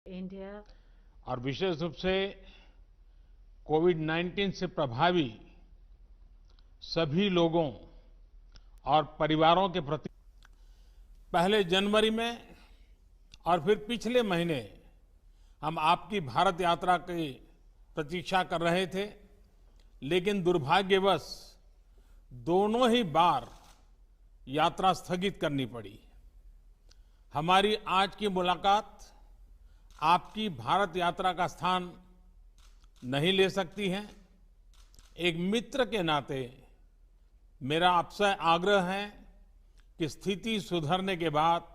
India और विशेष रूप से कोविड-19 से प्रभावी सभी लोगों और परिवारों के प्रति पहले जनवरी में और फिर पिछले महीने हम आपकी भारत यात्रा की प्रतीक्षा कर रहे थे, लेकिन दुर्भाग्यवश दोनों ही बार यात्रा स्थगित करनी पड़ी। हमारी आज की मुलाकात आपकी भारत यात्रा का स्थान नहीं ले सकती है। एक मित्र के नाते मेरा आपसे आग्रह है कि स्थिति सुधरने के बाद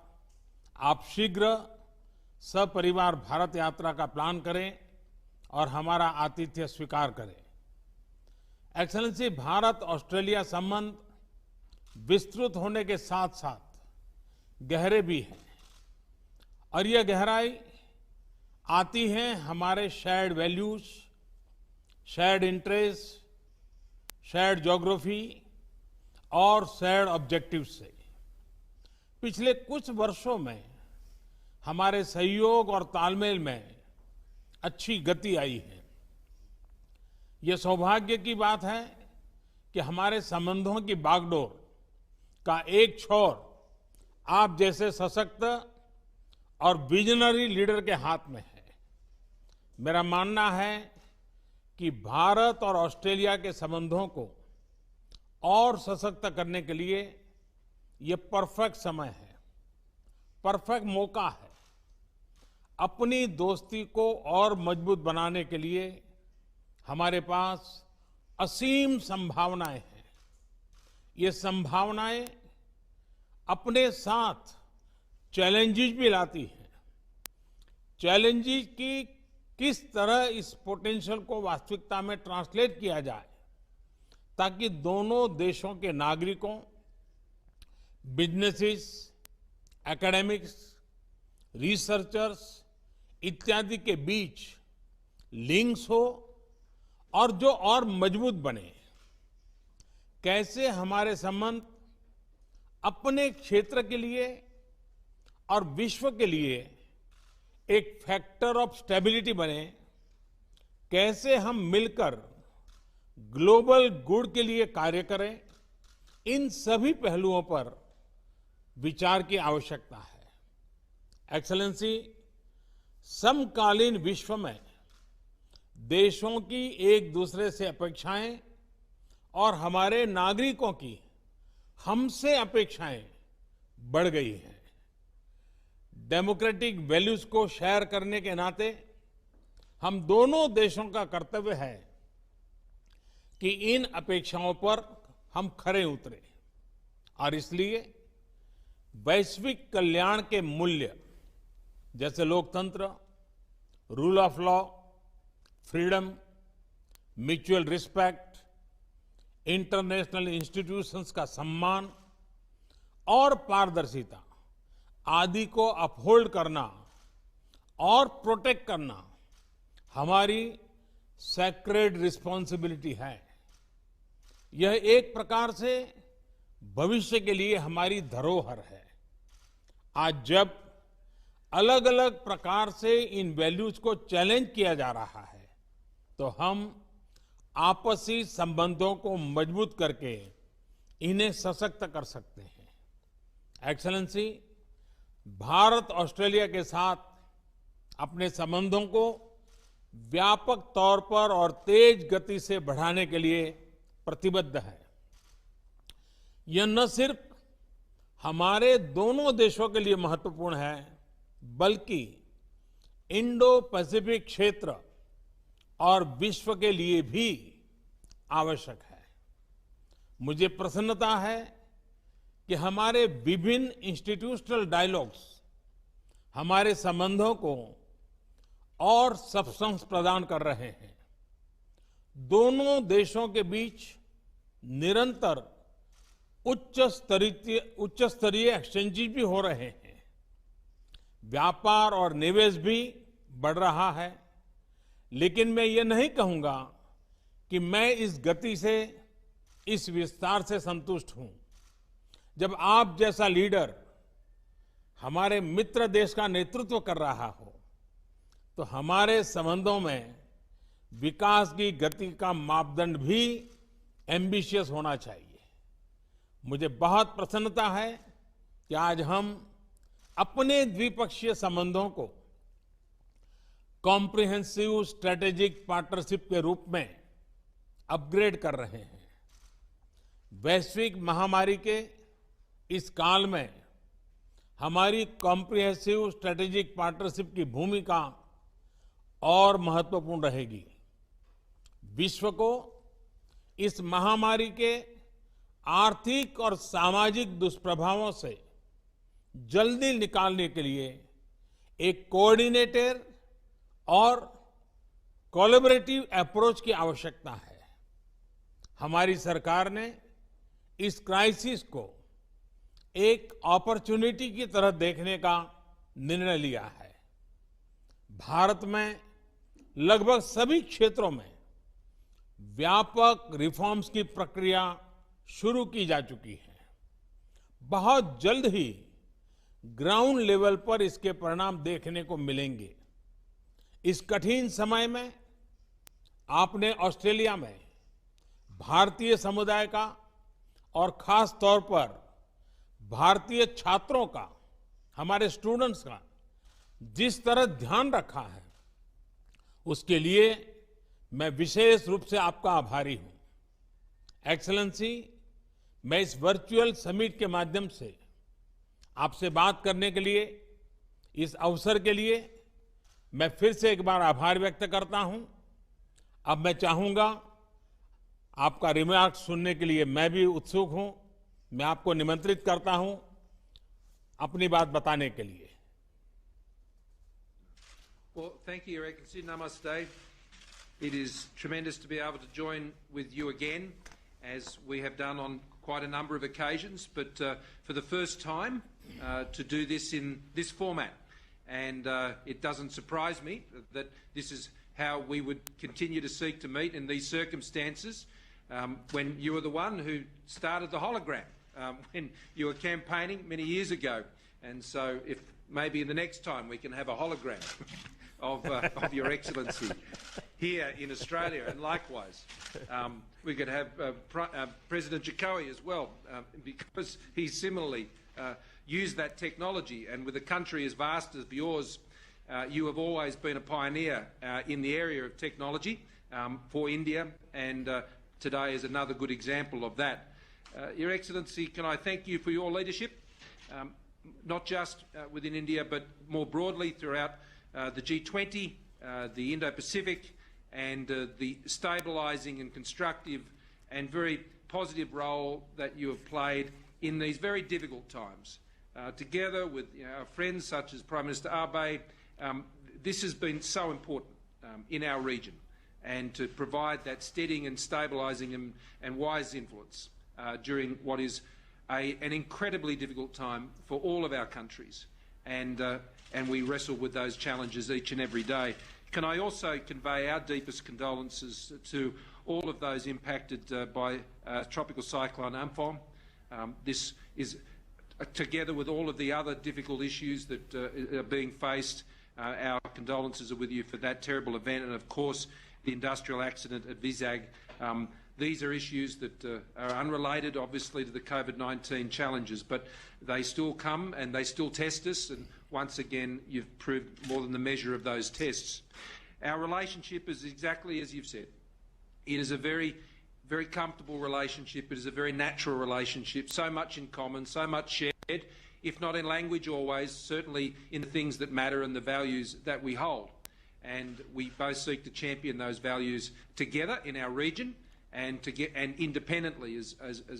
आप शीघ्र सपरिवार भारत यात्रा का प्लान करें और हमारा आतिथ्य स्वीकार करें। एक्सेलेंसी, भारत ऑस्ट्रेलिया संबंध विस्तृत होने के साथ साथ गहरे भी हैं और यह गहराई आती है हमारे shared values, shared interest, shared geography और शेयर्ड ऑब्जेक्टिव्स से। पिछले कुछ वर्षों में हमारे सहयोग और तालमेल में अच्छी गति आई है। ये सौभाग्य की बात है कि हमारे संबंधों की बागडोर का एक छोर आप जैसे सशक्त और विजनरी लीडर के हाथ में है। मेरा मानना है कि भारत और ऑस्ट्रेलिया के संबंधों को और सशक्त करने के लिए ये परफेक्ट समय है, परफेक्ट मौका है। अपनी दोस्ती को और मजबूत बनाने के लिए हमारे पास असीम संभावनाएं हैं। ये संभावनाएं अपने साथ चैलेंजेस भी लाती हैं। चैलेंजेस की किस तरह इस पोटेंशियल को वास्तविकता में ट्रांसलेट किया जाए ताकि दोनों देशों के नागरिकों, बिजनेसेस, एकेडमिक्स, रिसर्चर्स इत्यादि के बीच लिंक्स हो और जो और मजबूत बने। कैसे हमारे संबंध अपने क्षेत्र के लिए और विश्व के लिए एक फैक्टर ऑफ स्टेबिलिटी बने। कैसे हम मिलकर ग्लोबल गुड के लिए कार्य करें, इन सभी पहलुओं पर विचार की आवश्यकता है। एक्सेलेंसी, समकालीन विश्व में देशों की एक दूसरे से अपेक्षाएं और हमारे नागरिकों की हमसे अपेक्षाएं बढ़ गई हैं। डेमोक्रेटिक वैल्यूज को शेयर करने के नाते हम दोनों देशों का कर्तव्य है कि इन अपेक्षाओं पर हम खरे उतरे और इसलिए वैश्विक कल्याण के मूल्य जैसे लोकतंत्र, rule of law, freedom, mutual respect, international institutions का सम्मान और पारदर्शिता आदि को अपहोल्ड करना और प्रोटेक्ट करना हमारी सैक्रेड रिस्पॉन्सिबिलिटी है। यह एक प्रकार से भविष्य के लिए हमारी धरोहर है। आज जब अलग अलग प्रकार से इन वैल्यूज को चैलेंज किया जा रहा है, तो हम आपसी संबंधों को मजबूत करके इन्हें सशक्त कर सकते हैं। एक्सेलेंसी, भारत ऑस्ट्रेलिया के साथ अपने संबंधों को व्यापक तौर पर और तेज गति से बढ़ाने के लिए प्रतिबद्ध है। यह न सिर्फ हमारे दोनों देशों के लिए महत्वपूर्ण है, बल्कि इंडो पैसिफिक क्षेत्र और विश्व के लिए भी आवश्यक है। मुझे प्रसन्नता है कि हमारे विभिन्न इंस्टीट्यूशनल डायलॉग्स हमारे संबंधों को और सब्सटेंस प्रदान कर रहे हैं। दोनों देशों के बीच निरंतर उच्च स्तरीय एक्सचेंजेस भी हो रहे हैं। व्यापार और निवेश भी बढ़ रहा है। लेकिन मैं ये नहीं कहूंगा कि मैं इस गति से, इस विस्तार से संतुष्ट हूं। जब आप जैसा लीडर हमारे मित्र देश का नेतृत्व कर रहा हो तो हमारे संबंधों में विकास की गति का मापदंड भी एम्बिशियस होना चाहिए। मुझे बहुत प्रसन्नता है कि आज हम अपने द्विपक्षीय संबंधों को कॉम्प्रिहेंसिव स्ट्रेटेजिक पार्टनरशिप के रूप में अपग्रेड कर रहे हैं। वैश्विक महामारी के इस काल में हमारी कॉम्प्रिहेंसिव स्ट्रेटेजिक पार्टनरशिप की भूमिका और महत्वपूर्ण रहेगी। विश्व को इस महामारी के आर्थिक और सामाजिक दुष्प्रभावों से जल्दी निकालने के लिए एक कोऑर्डिनेटेड और कोलैबोरेटिव अप्रोच की आवश्यकता है। हमारी सरकार ने इस क्राइसिस को एक अपॉर्चुनिटी की तरह देखने का निर्णय लिया है। भारत में लगभग सभी क्षेत्रों में व्यापक रिफॉर्म्स की प्रक्रिया शुरू की जा चुकी है। बहुत जल्द ही ग्राउंड लेवल पर इसके परिणाम देखने को मिलेंगे। इस कठिन समय में आपने ऑस्ट्रेलिया में भारतीय समुदाय का और खास तौर पर भारतीय छात्रों का, हमारे स्टूडेंट्स का जिस तरह ध्यान रखा है उसके लिए मैं विशेष रूप से आपका आभारी हूं। एक्सेलेंसी, मैं इस वर्चुअल समिट के माध्यम से आपसे बात करने के लिए, इस अवसर के लिए मैं फिर से एक बार आभार व्यक्त करता हूं। अब मैं चाहूंगा आपका रिमार्क सुनने के लिए मैं भी उत्सुक हूं। मैं आपको निमंत्रित करता हूं अपनी बात बताने के लिए। Well, thank you, Your Excellency. Namaste. It is tremendous to be able to join with you again, as we have done on quite a number of occasions, but for the first time to do this in this format. And it doesn't surprise me that this is how we would continue to seek to meet in these circumstances, when you were the one who started the hologram, when you were campaigning many years ago. And so if maybe the next time we can have a hologram of Your Excellency here in Australia, and likewise we could have President Jokowi as well, because he similarly used that technology. And with a country as vast as yours, you have always been a pioneer in the area of technology for India, and today is another good example of that. Your Excellency, can I thank you for your leadership, not just within India but more broadly throughout the G20, the Indo-Pacific, and the stabilising and constructive and very positive role that you have played in these very difficult times. Together with our friends such as Prime Minister Abe, this has been so important in our region, and to provide that steadying and stabilising and wise influence during what is an incredibly difficult time for all of our countries. And we wrestle with those challenges each and every day. Can I also convey our deepest condolences to all of those impacted by Tropical Cyclone Amphan? This is, together with all of the other difficult issues that are being faced, our condolences are with you for that terrible event, and of course the industrial accident at Vizag. These are issues that are unrelated, obviously, to the COVID-19 challenges, but they still come and they still test us, and once again you've proved more than the measure of those tests. Our relationship is exactly as you've said. It is a very, very comfortable relationship. It is a very natural relationship, so much in common, so much shared, if not in language always, certainly in the things that matter and the values that we hold. And we both seek to champion those values together in our region, and independently as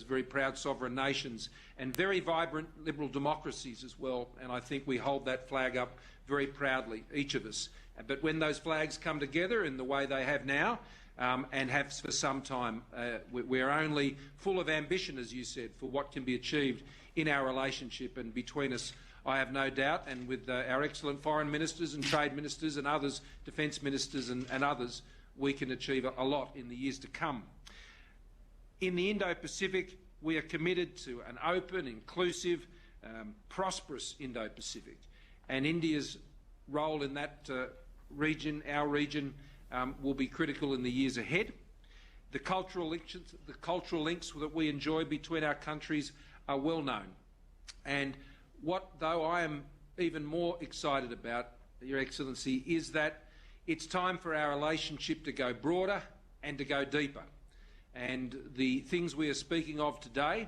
very proud sovereign nations and very vibrant liberal democracies as well. And I think we hold that flag up very proudly, each of us. But when those flags come together in the way they have now, and have for some time, we're only full of ambition, as you said, for what can be achieved in our relationship. And between us, I have no doubt, and with our excellent foreign ministers and trade ministers and others, defence ministers and others, we can achieve a lot in the years to come. In the Indo-Pacific, we are committed to an open, inclusive, prosperous Indo-Pacific, and India's role in that region, our region, will be critical in the years ahead. The cultural links that we enjoy between our countries are well known. And though I am even more excited about, Your Excellency, is that it's time for our relationship to go broader and to go deeper. And the things we are speaking of today,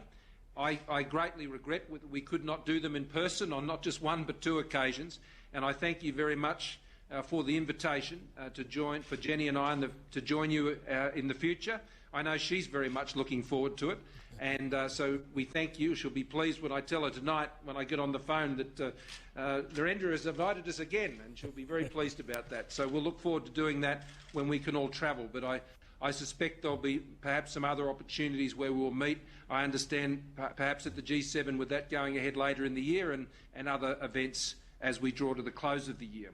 I greatly regret that we could not do them in person on not just one but two occasions. And I thank you very much for the invitation to join, for Jenny and I, to join you in the future. I know she's very much looking forward to it. And so we thank you. She'll be pleased when I tell her tonight, when I get on the phone, that Narendra has invited us again, and she'll be very pleased about that. So we'll look forward to doing that when we can all travel. But I suspect there'll be perhaps some other opportunities where we'll meet. I understand perhaps at the G7 with that going ahead later in the year, and other events as we draw to the close of the year.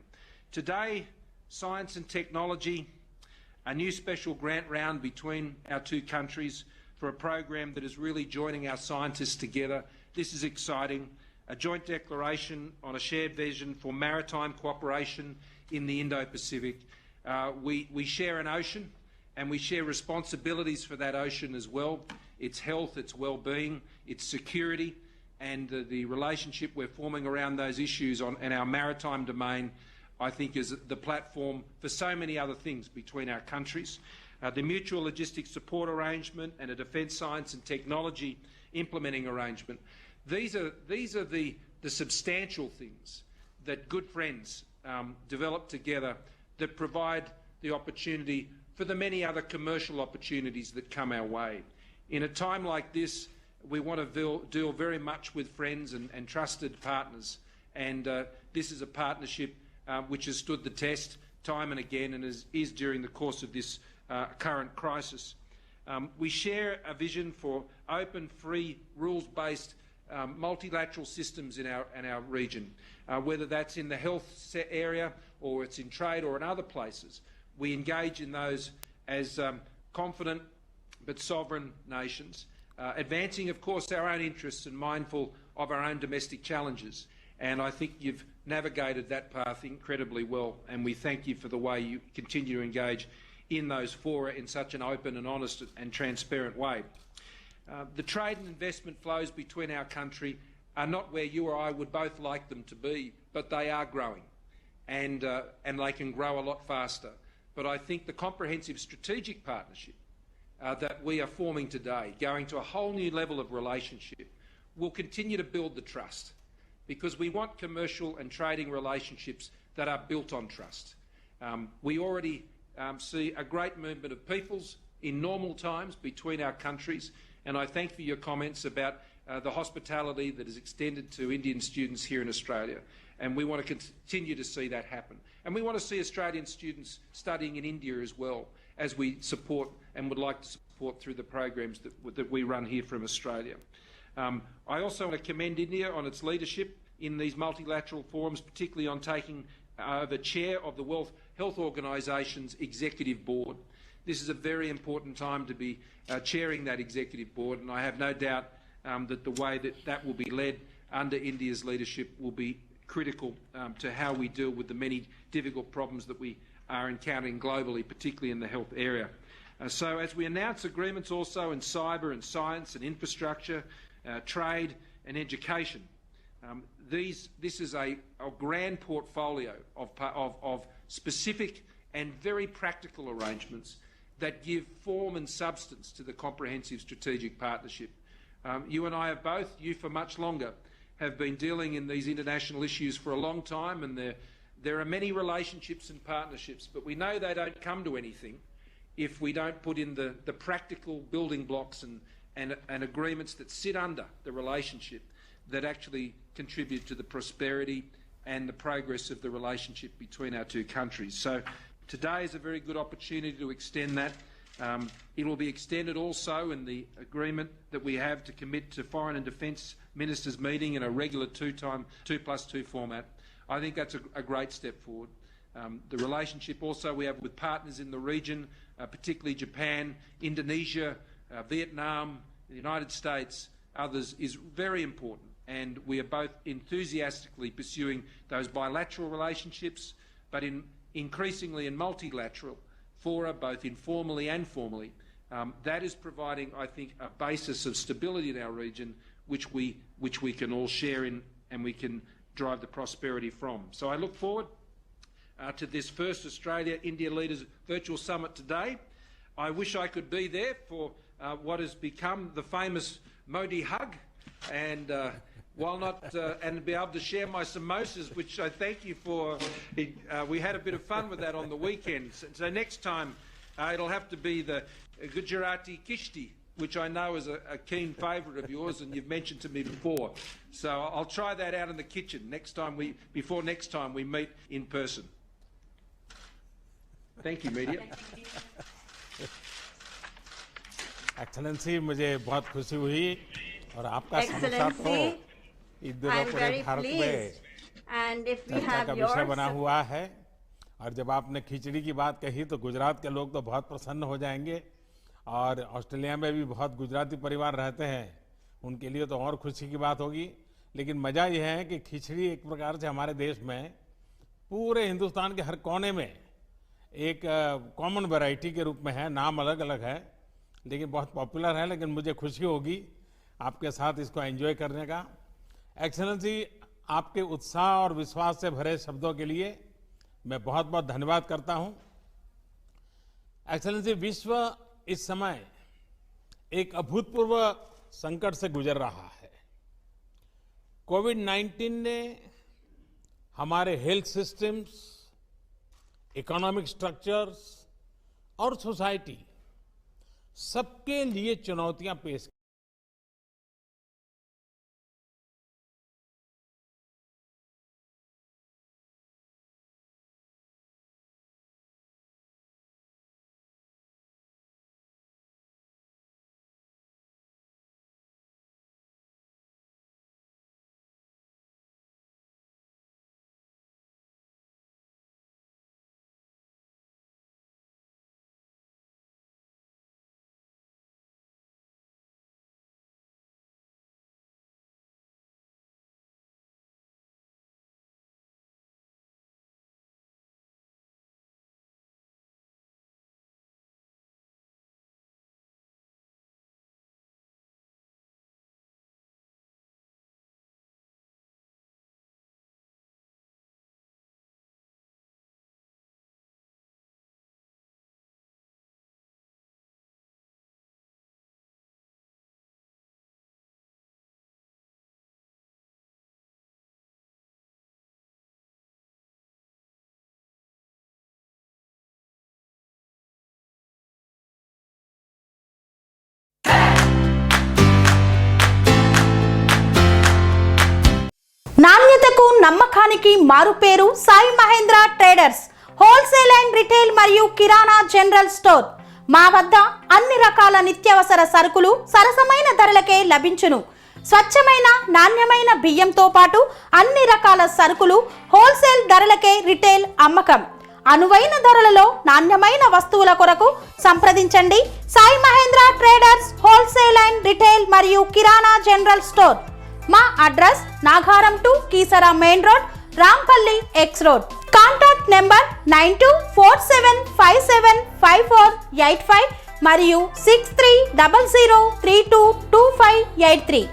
Today, science and technology, a new special grant round between our two countries for a program that is really joining our scientists together. This is exciting. A joint declaration on a shared vision for maritime cooperation in the Indo-Pacific. We share an ocean, and we share responsibilities for that ocean as well. Its health, its well-being, its security, and the relationship we're forming around those issues in our maritime domain, I think, is the platform for so many other things between our countries. The mutual logistics support arrangement and a defence science and technology implementing arrangement. These are the substantial things that good friends develop together that provide the opportunity for the many other commercial opportunities that come our way. In a time like this, we want to deal very much with friends and trusted partners, and this is a partnership which has stood the test time and again, and is during the course of this current crisis. We share a vision for open, free, rules-based multilateral systems in our region, whether that's in the health area or it's in trade or in other places. We engage in those as confident but sovereign nations, advancing, of course, our own interests and mindful of our own domestic challenges. And I think you've navigated that path incredibly well, and we thank you for the way you continue to engage in those fora in such an open and honest and transparent way. The trade and investment flows between our country are not where you or I would both like them to be, but they are growing, and they can grow a lot faster. But I think the comprehensive strategic partnership that we are forming today, going to a whole new level of relationship, will continue to build the trust, because we want commercial and trading relationships that are built on trust. We already see a great movement of peoples in normal times between our countries, and I thank for your comments about the hospitality that is extended to Indian students here in Australia, and we want to continue to see that happen. And we want to see Australian students studying in India as well, as we support and would like to support through the programs that we run here from Australia. I also want to commend India on its leadership in these multilateral forums, particularly on taking the chair of the World Health Organisation's executive board. This is a very important time to be chairing that executive board, and I have no doubt that the way that will be led under India's leadership will be critical to how we deal with the many difficult problems that we are encountering globally, particularly in the health area. So as we announce agreements also in cyber and science and infrastructure, trade and education, this is a grand portfolio of specific and very practical arrangements that give form and substance to the comprehensive strategic partnership. You and I have both, you for much longer, have been dealing in these international issues for a long time, and there are many relationships and partnerships, but we know they don't come to anything if we don't put in the practical building blocks and agreements that sit under the relationship that actually contribute to the prosperity and the progress of the relationship between our two countries. So today is a very good opportunity to extend that. It will be extended also in the agreement that we have to commit to Foreign and Defence Ministers meeting in a regular 2+2 format. I think that's a great step forward. The relationship also we have with partners in the region, particularly Japan, Indonesia, Vietnam, the United States, others, is very important, and we are both enthusiastically pursuing those bilateral relationships, but increasingly in multilateral fora, both informally and formally. That is providing, I think, a basis of stability in our region which we can all share in and we can drive the prosperity from. So I look forward to this first Australia-India Leaders Virtual Summit today. I wish I could be there for what has become the famous Modi hug, and while not and be able to share my samosas, which I thank you for. We had a bit of fun with that on the weekend. So next time it'll have to be the Gujarati kishti, which I know is a keen favourite of yours, and you've mentioned to me before. So I'll try that out in the kitchen before next time we meet in person. Thank you, media. Excellency, मुझे बहुत खुशी हुई और आपका समोसा तो इस दिनों पूरे भारत में चर्चा का विषय बना हुआ है। और जब आपने खिचड़ी की बात कही तो गुजरात के लोग तो बहुत प्रसन्न हो जाएंगे, और ऑस्ट्रेलिया में भी बहुत गुजराती परिवार रहते हैं, उनके लिए तो और खुशी की बात होगी। लेकिन मज़ा यह है कि खिचड़ी एक प्रकार से हमारे देश में पूरे हिंदुस्तान के हर कोने में एक कॉमन वैरायटी के रूप में है, नाम अलग अलग है लेकिन बहुत पॉपुलर है। लेकिन मुझे खुशी होगी आपके साथ इसको एंजॉय करने का। एक्सेलेंसी, आपके उत्साह और विश्वास से भरे शब्दों के लिए मैं बहुत बहुत धन्यवाद करता हूं। एक्सेलेंसी, विश्व इस समय एक अभूतपूर्व संकट से गुजर रहा है। कोविड-19 ने हमारे हेल्थ सिस्टम्स, इकोनॉमिक स्ट्रक्चर्स और सोसाइटी सबके लिए चुनौतियां पेश की। నాణ్యతకు నమ్మకానికి మారుపేరు Sai Mahendra traders wholesale and retail మరియు కిరాణా జనరల్ స్టోర్. మా వద్ద అన్ని రకాల నిత్యావసర సరుకులు సరసమైన ధరలకే లభించును. స్వచ్ఛమైన నాణ్యమైన బియ్యంతో పాటు అన్ని రకాల సరుకులు హోల్సేల్ ధరలకే రిటైల్ అమ్మకం. అనువైన ధరలలో నాణ్యమైన వస్తువుల కొరకు సంప్రదించండి Sai Mahendra traders wholesale and retail మరియు కిరాణా జనరల్ స్టోర్. మా address Nagaram to Keesara main road, Rampalli X road. Contact number 9247575485 మరియు 6300322583.